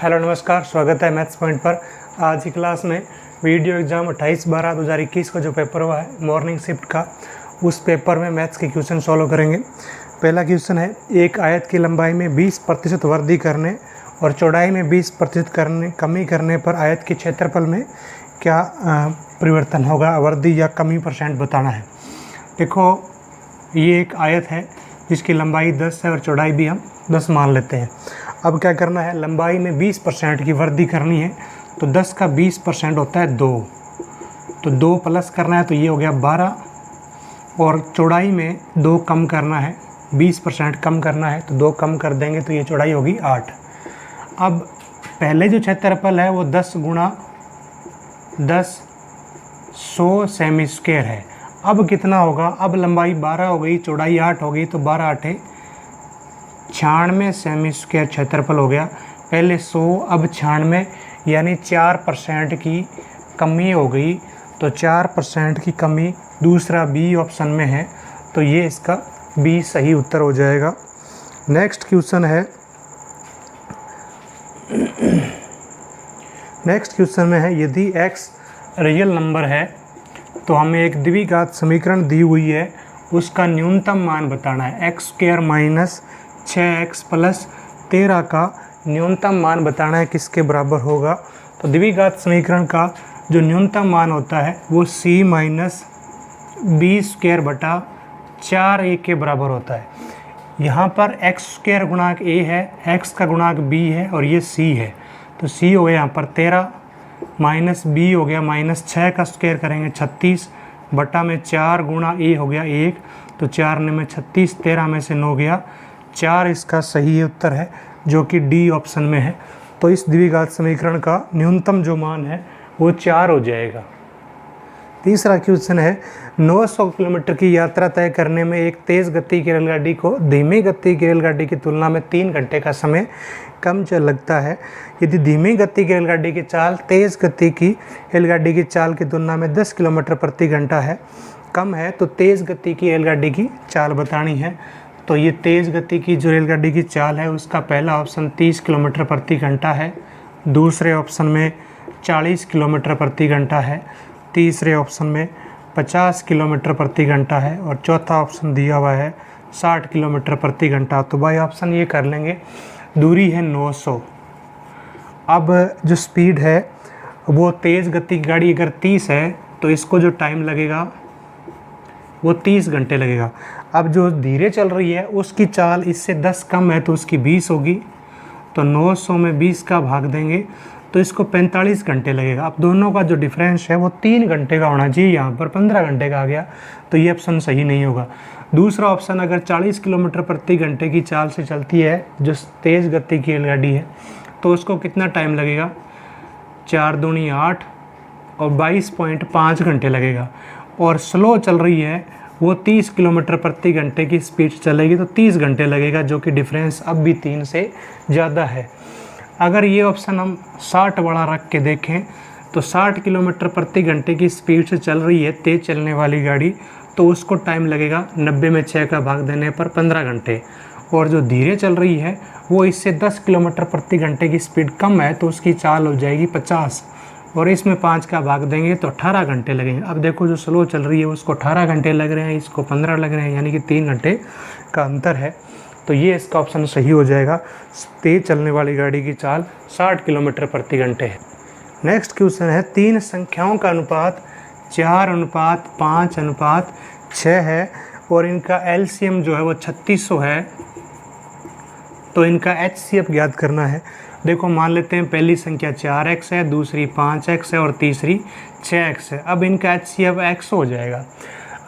Hello नमस्कार, स्वागत है मैथ्स पॉइंट पर। आज की क्लास में वीडियो एग्ज़ाम 28/12/2021 को जो पेपर हुआ है मॉर्निंग शिफ्ट का, उस पेपर में मैथ्स के क्वेश्चन सॉल्व करेंगे। पहला क्वेश्चन है, एक आयत की लंबाई में 20% वृद्धि करने और चौड़ाई में 20% कमी करने पर आयत के क्षेत्रफल में क्या परिवर्तन होगा, वृद्धि या कमी % बताना है। देखो, ये एक आयत है जिसकी लंबाई 10 है और चौड़ाई भी हम 10 मान लेते हैं। अब क्या करना है, लंबाई में 20% की वृद्धि करनी है, तो 10 का 20% होता है 2, तो 2 प्लस करना है, तो ये हो गया 12। और चौड़ाई में 2 कम करना है, 20% कम करना है, तो 2 कम कर देंगे तो ये चौड़ाई होगी 8। अब पहले जो क्षेत्रफल है वो 10 गुणा 10 100 सेमी स्क्वायर है। अब कितना होगा, अब लंबाई 12 हो गई, चौड़ाई 8 हो गई, तो 12 8 96 सेमी स्क्वायर क्षेत्रफल हो गया। पहले 100, अब 96, यानी 4% की कमी हो गई, तो 4% की कमी दूसरा बी ऑप्शन में है, तो ये इसका बी सही उत्तर हो जाएगा। नेक्स्ट क्वेश्चन है, नेक्स्ट क्वेश्चन में है, यदि x रियल नंबर है तो हमें एक द्विघात समीकरण दी हुई है, उसका न्यूनतम मान बताना है। x² - 6x + 13 का न्यूनतम मान बताना है, किसके बराबर होगा। तो द्विघात समीकरण का जो न्यूनतम मान होता है वो c - b² / 4a के बराबर होता है। यहाँ पर x² गुणांक a है, x का गुणांक b है और ये c है, तो c हो गया यहाँ पर 13 माइनस b हो गया -6 का स्क्वायर करेंगे 36 बटा में 4 गुणा a हो गया 1, तो 4 में 36, 13 में से 9 गया 4, इसका सही उत्तर है जो कि डी ऑप्शन में है। तो इस द्विघात समीकरण का न्यूनतम जो मान है वो 4 हो जाएगा। तीसरा क्वेश्चन है, 900 किलोमीटर की यात्रा तय करने में एक तेज़ गति की रेलगाड़ी को धीमी गति की रेलगाड़ी की तुलना में 3 घंटे का समय कम लगता है। यदि धीमी गति की रेलगाड़ी की चाल तेज़ गति की रेलगाड़ी की चाल की तुलना में 10 किलोमीटर प्रति घंटा है, कम है, तो तेज़ गति की रेलगाड़ी की चाल बतानी है। तो ये तेज़ गति की जो रेलगाड़ी की चाल है उसका पहला ऑप्शन 30 किलोमीटर प्रति घंटा है, दूसरे ऑप्शन में 40 किलोमीटर प्रति घंटा है, तीसरे ऑप्शन में 50 किलोमीटर प्रति घंटा है और चौथा ऑप्शन दिया हुआ है 60 किलोमीटर प्रति घंटा। तो भाई ऑप्शन ये कर लेंगे। दूरी है 900। अब जो स्पीड है वो तेज़ गति की गाड़ी अगर 30 है तो इसको जो टाइम लगेगा वो 30 घंटे लगेगा। अब जो धीरे चल रही है उसकी चाल इससे 10 कम है, तो उसकी 20 होगी, तो 900 में 20 का भाग देंगे तो इसको 45 घंटे लगेगा। अब दोनों का जो डिफरेंस है वो 3 घंटे का होना चाहिए, यहाँ पर 15 घंटे का आ गया, तो ये ऑप्शन सही नहीं होगा। दूसरा ऑप्शन, अगर 40 किलोमीटर प्रति घंटे की चाल से चलती है जो तेज़ गति की रेलगाड़ी है, तो उसको कितना टाइम लगेगा, 4 दूनी 8 और 22.5 घंटे लगेगा। और स्लो चल रही है वो 30 किलोमीटर प्रति घंटे की स्पीड से चलेगी, तो 30 घंटे लगेगा, जो कि डिफरेंस अब भी 3 से ज़्यादा है। अगर ये ऑप्शन हम 60 वाला रख के देखें तो 60 किलोमीटर प्रति घंटे की स्पीड से चल रही है तेज़ चलने वाली गाड़ी, तो उसको टाइम लगेगा 90 में 6 का भाग देने पर 15 घंटे। और जो धीरे चल रही है वो इससे 10 किलोमीटर प्रति घंटे की स्पीड कम है, तो उसकी चाल हो जाएगी 50 और इसमें 5 का भाग देंगे तो 18 घंटे लगेंगे। अब देखो, जो स्लो चल रही है उसको 18 घंटे लग रहे हैं, इसको 15 लग रहे हैं, यानी कि 3 घंटे का अंतर है, तो ये इसका ऑप्शन सही हो जाएगा। तेज़ चलने वाली गाड़ी की चाल 60 किलोमीटर प्रति घंटे है। नेक्स्ट क्वेश्चन है, 3 संख्याओं का अनुपात 4:5:6 है और इनका एलसीएम जो है वो 3600 है, तो इनका एचसीएफ ज्ञात करना है। देखो, मान लेते हैं पहली संख्या 4x है, दूसरी 5x है और तीसरी 6x है। अब इनका एचसीएफ x हो जाएगा।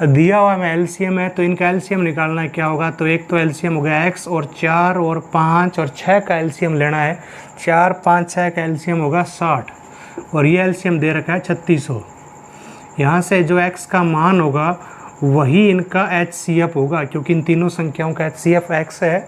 दिया हुआ में एलसीएम है, तो इनका एलसीएम निकालना है, क्या होगा, तो एक तो एलसीएम हो गया x और 4 और 5 और 6 का एलसीएम लेना है। 4 5 6 का एलसीएम होगा 60 और ये एलसीएम दे रखा है 3600। यहाँ से जो x का मान होगा वही इनका एचसीएफ होगा, क्योंकि इन तीनों संख्याओं का एचसीएफ x है।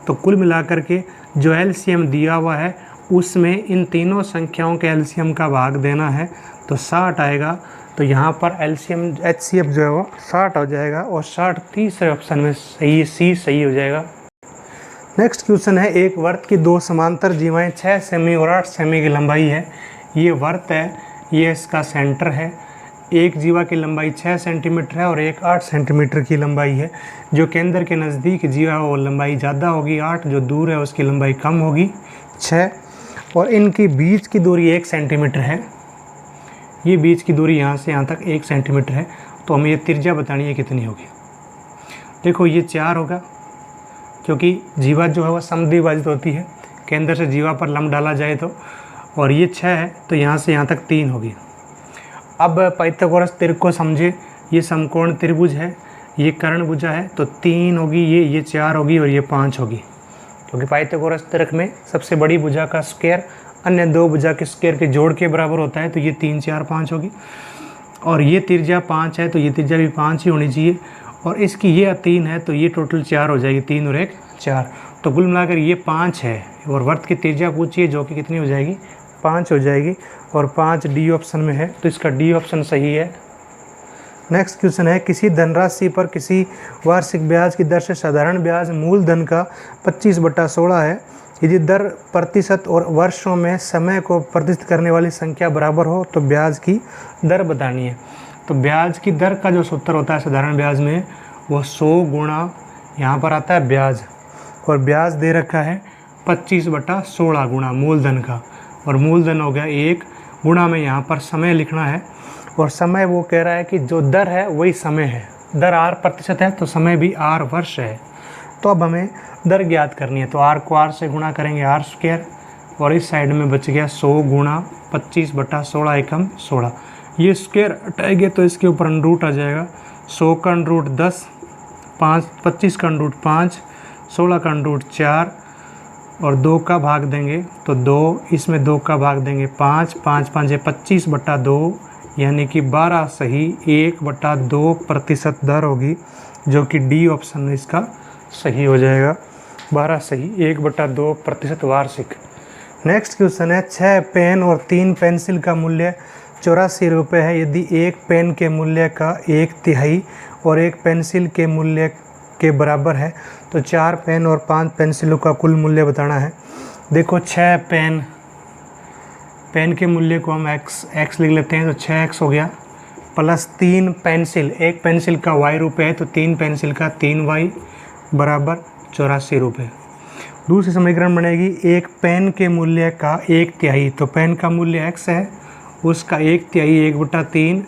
तो कुल मिलाकर के जो एलसीएम दिया हुआ है उसमें इन तीनों संख्याओं के एलसीएम का भाग देना है, तो 60 आएगा। तो यहाँ पर एलसीएम एचसीएफ जो है वो 60 हो जाएगा और 60 तीसरे ऑप्शन में सही, सी सही हो जाएगा। नेक्स्ट क्वेश्चन है, एक वृत्त की दो समांतर जीवाएं 6 सेमी और 8 सेमी की लंबाई है। ये वृत्त है, ये इसका सेंटर है। एक जीवा की लंबाई 6 सेंटीमीटर है और एक 8 सेंटीमीटर की लंबाई है। जो केंद्र के नज़दीक जीवा है वो लंबाई ज़्यादा होगी 8, जो दूर है उसकी लंबाई कम होगी 6, और इनकी बीच की दूरी 1 सेंटीमीटर है। ये बीच की दूरी यहाँ से यहाँ तक 1 सेंटीमीटर है। तो हमें ये त्रिज्या बतानी है कितनी होगी। देखो ये 4 होगा, क्योंकि जीवा जो है वह समद्विभाजित होती है, केंद्र से जीवा पर लंब डाला जाए तो। और ये 6 है तो यहाँ से यहाँ तक 3 होगी। अब पाइथागोरस त्रिक को समझे, ये समकोण त्रिभुज है, ये कर्णभुजा है, तो 3 होगी, ये 4 होगी और ये 5 होगी, क्योंकि पाइथागोरस त्रिक में सबसे बड़ी भुजा का स्क्वायर अन्य दो भुजा के स्क्वायर के जोड़ के बराबर होता है। तो ये 3 4 5 होगी। और ये त्रिज्या 5 है तो ये त्रिज्या भी 5 ही होनी चाहिए। और इसकी ये 3 है तो ये टोटल 4 हो जाएगी, 3 और 1 4। तो कुल मिलाकर ये 5 है। और वृत्त की त्रिज्या पूछिए जो कि कितनी हो जाएगी, 5 हो जाएगी। और 5 डी ऑप्शन में है, तो इसका डी ऑप्शन सही है। नेक्स्ट क्वेश्चन है, किसी धनराशि पर किसी वार्षिक ब्याज की दर से साधारण ब्याज मूलधन का 25/16 है। यदि दर प्रतिशत और वर्षों में समय को प्रतिशत करने वाली संख्या बराबर हो तो ब्याज की दर बतानी है। तो ब्याज की दर का जो सूत्र होता है साधारण ब्याज में, वो 100 गुणा यहाँ पर आता है ब्याज, और ब्याज दे रखा है 25/16 गुणा मूलधन का, और मूलधन हो गया 1 गुणा में यहाँ पर समय लिखना है। और समय वो कह रहा है कि जो दर है वही समय है, दर r% है तो समय भी r वर्ष है। तो अब हमें दर ज्ञात करनी है, तो r को r से गुणा करेंगे r², और इस साइड में बच गया 100 गुणा 25/16 एकम 16। ये स्क्वायर हटाएंगे तो इसके ऊपर √ आ जाएगा। 100 का √ 10, 25 का √ 5, 16 का √ 4, और 2 का भाग देंगे तो 2, इसमें 2 का भाग देंगे 5, 5 5 25/2, यानी कि 12 सही 1/2% दर होगी, जो कि डी ऑप्शन इसका सही हो जाएगा। 12 सही 1/2% वार्षिक। नेक्स्ट क्वेश्चन है, 6 पेन और 3 पेंसिल का मूल्य 84 रुपये है। यदि एक पेन के मूल्य का 1/3 और एक पेंसिल के मूल्य के बराबर है तो 4 पेन और 5 पेंसिलों का कुल मूल्य बताना है। देखो 6 पेन के मूल्य को हम x लिख लेते हैं, तो 6x हो गया, प्लस 3 पेंसिल, एक पेंसिल का y रुपये है तो 3 पेंसिल का 3y बराबर 84 रुपये। दूसरी समीकरण बनेगी, एक पेन के मूल्य का 1/3, तो पेन का मूल्य x है, उसका 1/3 1/3,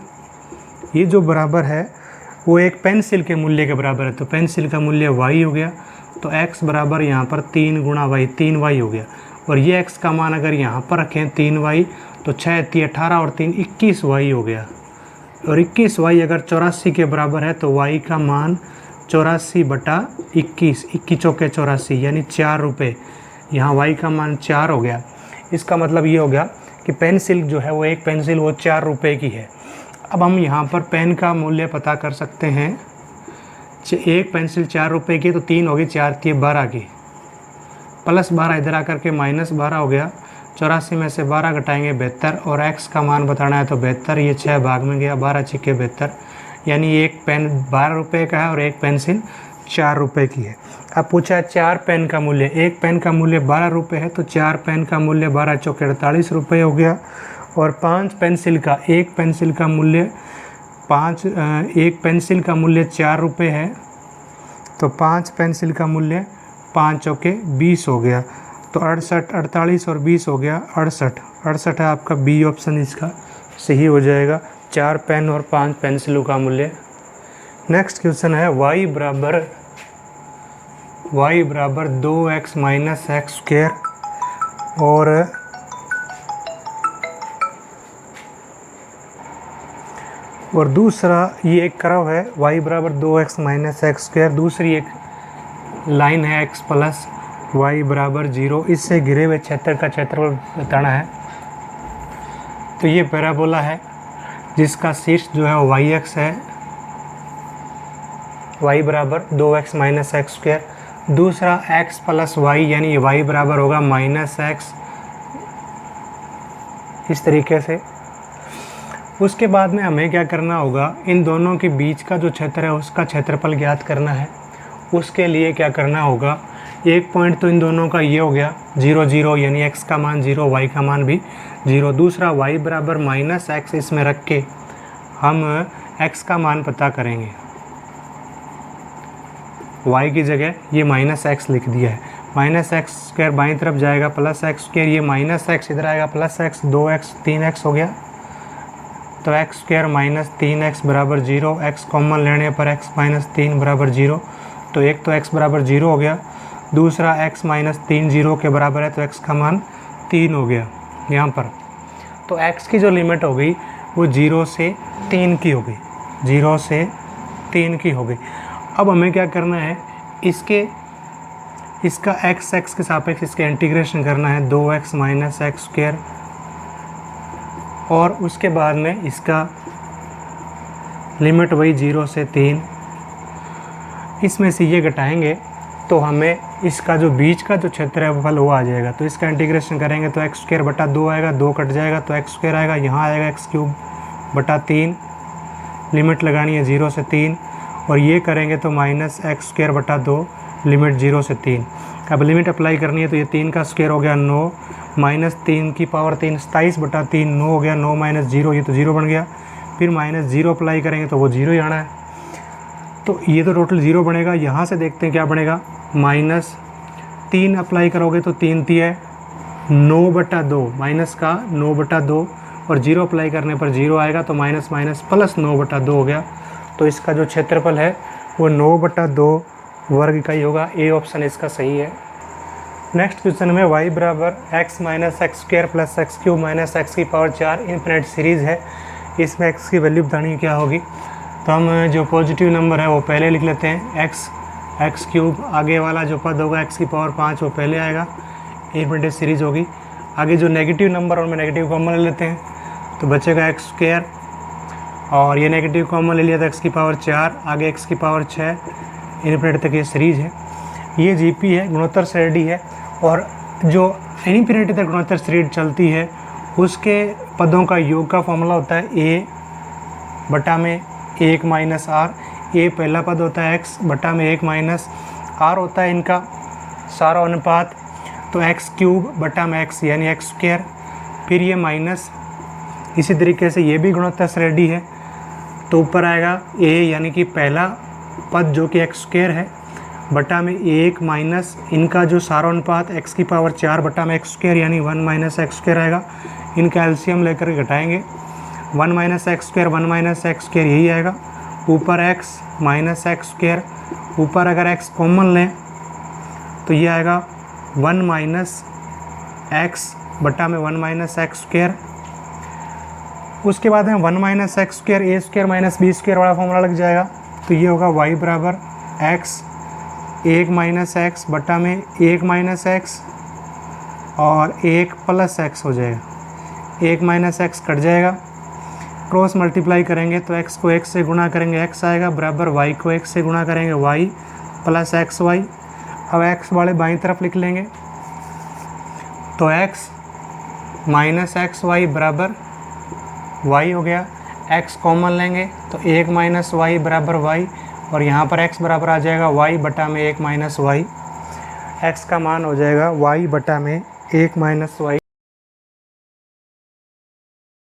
ये जो बराबर है वो एक पेंसिल के मूल्य के बराबर है, तो पेंसिल का मूल्य y हो गया। तो x बराबर यहाँ पर 3 गुणा y, 3y हो गया। और ये x का मान अगर यहाँ पर रखें 3y, तो 6 × 18 और 3 21y हो गया। और 21y अगर 84 के बराबर है तो y का मान 84/21, 21 चौके 84, यानी 4 रुपये। यहाँ y का मान 4 हो गया। इसका मतलब ये हो गया कि पेंसिल जो है वो एक पेंसिल वो 4 रुपये की है। अब हम यहाँ पर पेन का मूल्य पता कर सकते हैं। एक पेंसिल 4 रुपये की, तो 3 होगी, 4 थी 12 की, प्लस 12 इधर आकर के -12 हो गया। 84 में से 12 घटाएंगे 72, और x का मान बताना है तो 72, ये 6 भाग में गया, 12 × 72, यानी एक पेन 12 रुपये का है और एक पेंसिल 4 रुपये की है। अब पूछा है 4 पेन का मूल्य, एक पेन का मूल्य 12 रुपये है तो 4 पेन का मूल्य 12 चौके 48 रुपये हो गया। और 5 पेंसिल का, एक पेंसिल का मूल्य एक पेंसिल का मूल्य 4 रुपये है, तो 5 पेंसिल का मूल्य 5 चौके 20 हो गया। तो 68, 48 और 20 हो गया 68। 68 है आपका बी ऑप्शन इसका सही हो जाएगा, 4 पेन और 5 पेंसिलों का मूल्य। नेक्स्ट क्वेश्चन है, y बराबर 2x - x² और दूसरा ये एक कर्व है, y बराबर 2x - x², दूसरी एक लाइन है x प्लस y बराबर 0, इससे घिरे हुए क्षेत्र का क्षेत्रफल बताना है। तो ये पैराबोला है जिसका शीर्ष जो है वो yx है, y बराबर 2x - x²। दूसरा x प्लस y, यानी y बराबर होगा -x, इस तरीके से। उसके बाद में हमें क्या करना होगा, इन दोनों के बीच का जो क्षेत्र है उसका क्षेत्रफल ज्ञात करना है। उसके लिए क्या करना होगा, एक पॉइंट तो इन दोनों का ये हो गया 0 0, यानी x का मान 0, y का मान भी 0। दूसरा y बराबर माइनस एक्स इसमें रख के हम x का मान पता करेंगे। y की जगह ये माइनस एक्स लिख दिया है। माइनस एक्स स्क्वायर बाईं तरफ जाएगा प्लस एक्स स्क्वायर, ये माइनस एक्स इधर आएगा प्लस एक्स, 2x 3x हो गया। तो एक्स स्क्वायर माइनस 3x बराबर 0, x कॉमन लेने पर x माइनस 3 बराबर 0। तो एक तो x बराबर 0 हो गया, दूसरा x माइनस 3 0 के बराबर है, तो x का मान 3 हो गया यहाँ पर। तो x की जो लिमिट हो गई वो 0 से 3 की हो गई, 0 से 3 की हो गई। अब हमें क्या करना है, इसका x के सापेक्ष इसके इंटीग्रेशन करना है, 2x माइनस एक्स स्क्वायर, और उसके बाद में इसका लिमिट वही 0 से 3। इसमें से ये घटाएंगे तो हमें इसका जो बीच का जो क्षेत्र है वो फल वो आ जाएगा। तो इसका इंटीग्रेशन करेंगे तो एक्स स्क्वायर बटा 2 आएगा, 2 कट जाएगा तो एक्स स्क्वायर आएगा, यहाँ आएगा एक्स क्यूब बटा 3, लिमिट लगानी है 0 से 3, और ये करेंगे तो माइनस एक्स स्क्वायर बटा 2, लिमिट 0 से 3। अब लिमिट अप्लाई करनी है तो ये 3 का स्क्वायर हो गया 9, माइनस 3 की पावर 3 27 बटा 3, 9 हो गया, 9 माइनस 0, ये तो 0 बन गया। फिर माइनस 0 अप्लाई करेंगे तो वो 0 ही आना है, तो ये तो टोटल 0 बनेगा। यहाँ से देखते हैं क्या बनेगा, माइनस 3 अप्लाई करोगे तो 3 है 9 बटा 2, माइनस का 9 बटा 2, और 0 अप्लाई करने पर 0 आएगा, तो माइनस माइनस प्लस 9 बटा 2 हो गया। तो इसका जो क्षेत्रफल है वो 9 बटा 2 वर्ग का ही होगा। ए ऑप्शन इसका सही है। नेक्स्ट क्वेश्चन में y बराबर x minus x square plus x cube minus x की पावर 4 इनफिनिट सीरीज़ है। इसमें x की वैल्यू बतानी क्या होगी, तो हम जो पॉजिटिव नंबर है वो पहले लिख लेते हैं, एक्स क्यूब, आगे वाला जो पद होगा x की पावर 5 वो पहले आएगा, इनफिनिट सीरीज़ होगी। आगे जो नेगेटिव नंबर और में नेगेटिव कॉमन ले लेते हैं, तो बचेगा एक्स स्क्वायर, और ये नेगेटिव कॉमन ले लिया था x की पावर 4, आगे x की पावर 6, इनफिनिट तक ये सीरीज़ है। ये जीपी है, गुणोत्तर श्रेणी है, और जो इनफिनिटी तक गुणोत्तर श्रेणी चलती है उसके पदों का योग का फॉर्मूला होता है a बटा में 1 माइनस आर। ए पहला पद होता है x बटा में 1 माइनस आर होता है इनका सारा अनुपात, तो एक्स क्यूब बटा में x यानी एक्स स्क्वायर, फिर ये माइनस, इसी तरीके से ये भी गुणोत्तर श्रेणी है, तो ऊपर आएगा a यानी कि पहला पद जो कि एक्स स्क्वायर है बटा में 1 माइनस इनका जो सारा अनुपात x की पावर 4 बटा में एक्स स्क्वायर यानी 1 माइनस एक्स स्क्वायर आएगा। इनका एलसीएम लेकर घटाएंगे, 1 minus x square 1 minus x square यही आएगा, ऊपर x माइनस एक्स स्क्वायर, ऊपर अगर x कॉमन लें तो ये आएगा 1 माइनस एक्स बटा में 1 माइनस एक्स स्क्वायर। उसके बाद में 1 माइनस एक्स स्क्वायर ए स्क्वायर माइनस बी स्क्वायर वाला फॉर्मूला लग जाएगा, तो ये होगा y बराबर x 1 माइनस एक्स बटा में 1 माइनस एक्स और 1 प्लस एक्स हो जाएगा, 1 माइनस एक्स कट जाएगा, क्रॉस मल्टीप्लाई करेंगे तो x को x से गुणा करेंगे x आएगा, बराबर y को x से गुणा करेंगे y प्लस एक्स वाई। अब x वाले बाईं तरफ लिख लेंगे, तो x माइनस एक्स वाई बराबर y हो गया, x कॉमन लेंगे तो 1 माइनस वाई बराबर y, और यहाँ पर x बराबर आ जाएगा y बटा में 1 माइनस वाई। x का मान हो जाएगा y बटा में 1 माइनस वाई।